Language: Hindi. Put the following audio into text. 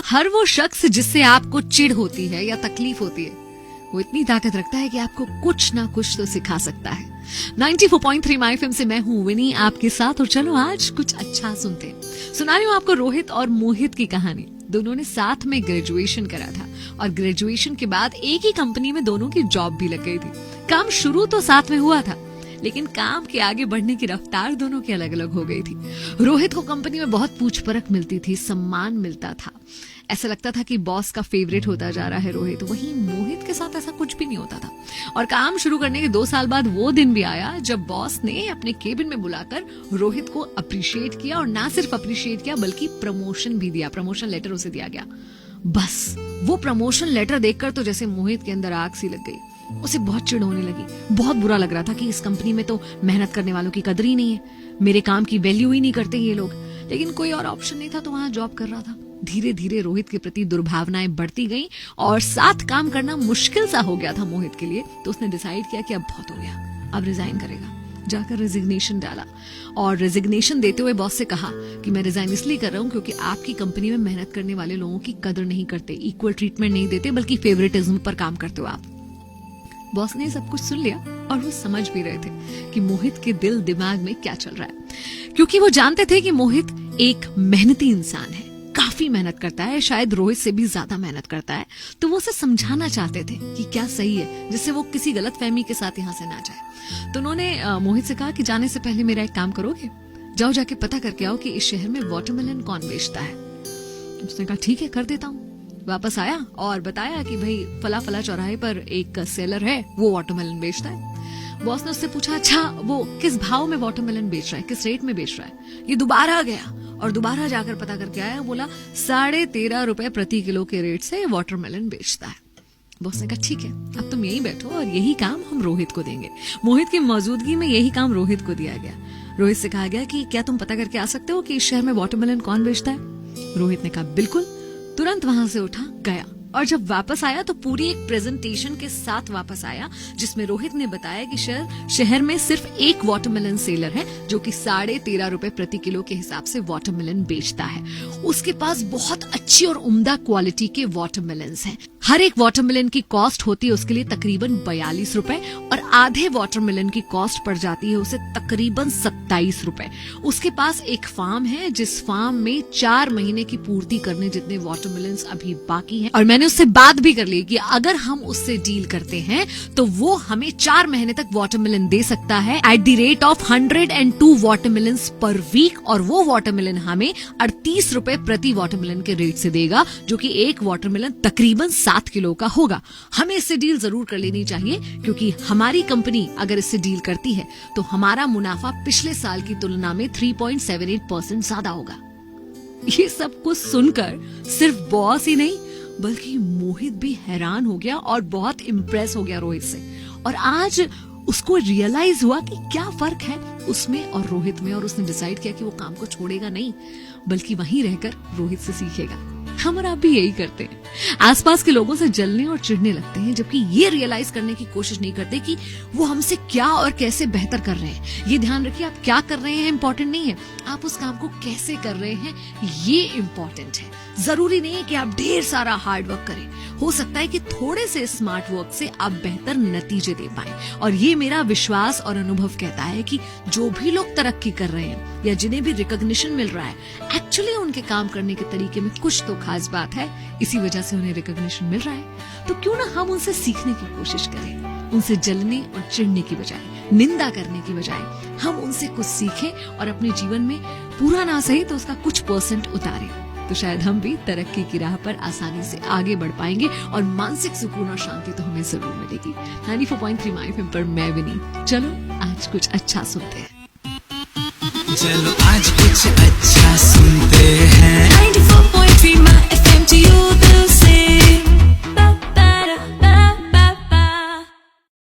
हर वो शख्स जिससे आपको चिढ़ होती है या तकलीफ होती है, वो इतनी ताकत रखता है कि आपको कुछ ना कुछ तो सिखा सकता है। 94.3 माय एफएम से मैं हूँ विनी आपके साथ, और चलो आज कुछ अच्छा सुनते हैं। सुना रही हूँ आपको रोहित और मोहित की कहानी। दोनों ने साथ में ग्रेजुएशन करा था और ग्रेजुएशन के बाद एक ही कंपनी में दोनों की जॉब भी लग गई थी। काम शुरू तो साथ में हुआ था, लेकिन काम के आगे बढ़ने की रफ्तार दोनों की अलग अलग हो गई थी। रोहित को कंपनी में बहुत पूछ परख मिलती थी, सम्मान मिलता था, ऐसा लगता था कि बॉस का फेवरेट होता जा रहा है रोहित। वहीं मोहित के साथ ऐसा कुछ भी नहीं होता था। और काम शुरू करने के 2 साल बाद वो दिन भी आया जब बॉस ने अपने केबिन में बुलाकर रोहित को अप्रिशिएट किया, और ना सिर्फ अप्रिशिएट किया बल्कि प्रमोशन भी दिया। प्रमोशन लेटर उसे दिया गया। बस वो प्रमोशन लेटर देखकर तो जैसे मोहित के अंदर आग सी लग गई। उसे बहुत चिढ़ होने लगी। बहुत बुरा लग रहा था कि इस कंपनी में तो मेहनत करने वालों की कदर ही नहीं है, मेरे काम की वैल्यू ही नहीं करते ये लोग। लेकिन कोई और ऑप्शन नहीं था तो वहां जॉब कर रहा था। धीरे धीरे रोहित के प्रति दुर्भावनाएं बढ़ती गईं और साथ काम करना मुश्किल सा हो गया था मोहित के लिए। तो उसने डिसाइड किया कि अब बहुत हो गया, अब रिजाइन करेगा। जाकर रेजिग्नेशन डाला और रेजिग्नेशन देते हुए बॉस से कहा कि मैं रिजाइन इसलिए कर रहा हूं क्योंकि आपकी कंपनी में मेहनत करने वाले लोगों की कदर नहीं करते, इक्वल ट्रीटमेंट नहीं देते, बल्कि फेवरेटिज्म पर काम करते हो आप। बॉस ने सब कुछ सुन लिया और वो समझ भी रहे थे कि मोहित के दिल दिमाग में क्या चल रहा है, क्योंकि वो जानते थे कि मोहित एक मेहनती इंसान है, काफी मेहनत करता है, शायद रोहित से भी ज्यादा मेहनत करता है। तो वो उसे समझाना चाहते थे कि क्या सही है, जिससे वो किसी गलतफहमी के साथ यहाँ से ना जाए। तो उन्होंने मोहित से कहा कि जाने से पहले मेरा एक काम करोगे, जाओ जाके पता करके आओ कि इस शहर में वाटरमेलन कौन बेचता है। उसने कहा ठीक है, कर देता हूँ। वापस आया और बताया कि भाई फला फला चौराहे पर एक सेलर है, वो वाटरमेलन बेचता है। बॉस ने उससे पूछा अच्छा वो किस भाव में वाटरमेलन बेच रहा है, किस रेट में बेच रहा है। ये दोबारा गया और दोबारा जाकर पता करके आया, बोला 13.5 रुपए प्रति किलो के रेट से वाटरमेलन बेचता है। बॉस ने कहा ठीक है, अब तुम यहीं बैठो और यही काम हम रोहित को देंगे। मोहित की मौजूदगी में यही काम रोहित को दिया गया। रोहित से कहा गया कि क्या तुम पता करके आ सकते हो कि इस शहर में वाटरमेलन कौन बेचता है। रोहित ने कहा बिल्कुल। तुरंत वहां से उठा, गया और जब वापस आया तो पूरी एक प्रेजेंटेशन के साथ वापस आया, जिसमें रोहित ने बताया कि शहर में सिर्फ एक वाटरमेलन सेलर है जो कि 13.5 रुपए प्रति किलो के हिसाब से वाटरमेलन बेचता है। उसके पास बहुत अच्छी और उम्दा क्वालिटी के वाटरमेलन्स हैं। हर एक वाटरमेलन की कॉस्ट होती है उसके लिए तकरीबन 42 रुपए, और आधे वाटरमेलन की कॉस्ट पड़ जाती है उसे तकरीबन 27 रुपए। उसके पास एक फार्म है जिस फार्म में 4 महीने की पूर्ति करने जितने वाटरमेलन्स अभी बाकी हैं, और मैंने उससे बात भी कर ली कि अगर हम उससे डील करते हैं तो वो हमें 4 महीने तक वाटरमेलन दे सकता है at the rate of 102 watermelons per week, और वो वाटरमेलन हमें 38 रुपए प्रति वाटरमेलन के रेट से देगा, जो कि एक वाटरमेलन तकरीबन 7 किलो का होगा। हमें इससे डील जरूर कर लेनी चाहिए क्योंकि हमारी कंपनी अगर इससे डील करती है तो हमारा मुनाफा पिछले साल की तुलना में 3.78% ज्यादा होगा। ये सब कुछ सुनकर सिर्फ बॉस ही नहीं बल्कि मोहित भी हैरान हो गया और बहुत इम्प्रेस हो गया रोहित से। और आज उसको रियलाइज हुआ कि क्या फर्क है उसमें और रोहित में, और उसने डिसाइड किया कि वो काम को छोड़ेगा नहीं बल्कि वहीं रहकर रोहित से सीखेगा। हम और आप भी यही करते हैं, आसपास के लोगों से जलने और चिढ़ने लगते हैं, जबकि ये रियलाइज करने की कोशिश नहीं करते कि वो हमसे क्या और कैसे बेहतर कर रहे हैं। ये ध्यान रखिए, आप क्या कर रहे हैं इम्पोर्टेंट नहीं है, आप उस काम को कैसे कर रहे हैं ये इम्पोर्टेंट है। जरूरी नहीं है कि आप ढेर सारा हार्ड वर्क करें, हो सकता है कि थोड़े से स्मार्ट वर्क से आप बेहतर नतीजे दे पाएं। और ये मेरा विश्वास और अनुभव कहता है कि जो भी लोग तरक्की कर रहे हैं या जिन्हें भी रिकॉग्निशन मिल रहा है, एक्चुअली उनके काम करने के तरीके में कुछ तो खास बात है, इसी वजह से उन्हें रिकॉग्निशन मिल रहा है। तो क्यों ना हम उनसे सीखने की कोशिश करें, उनसे जलने और चिढ़ने की बजाय, निंदा करने की बजाय हम उनसे कुछ सीखें और अपने जीवन में पूरा ना सही तो उसका कुछ % उतारें। तो शायद हम भी तरक्की की राह पर आसानी से आगे बढ़ पाएंगे और मानसिक सुकून और शांति तो हमें जरूर मिलेगी। 94.3 माय एफएम पर मैं विनी। चलो आज कुछ अच्छा सुनते हैं। चलो आज कुछ अच्छा सुनते हैं। 94.3 my FM to you the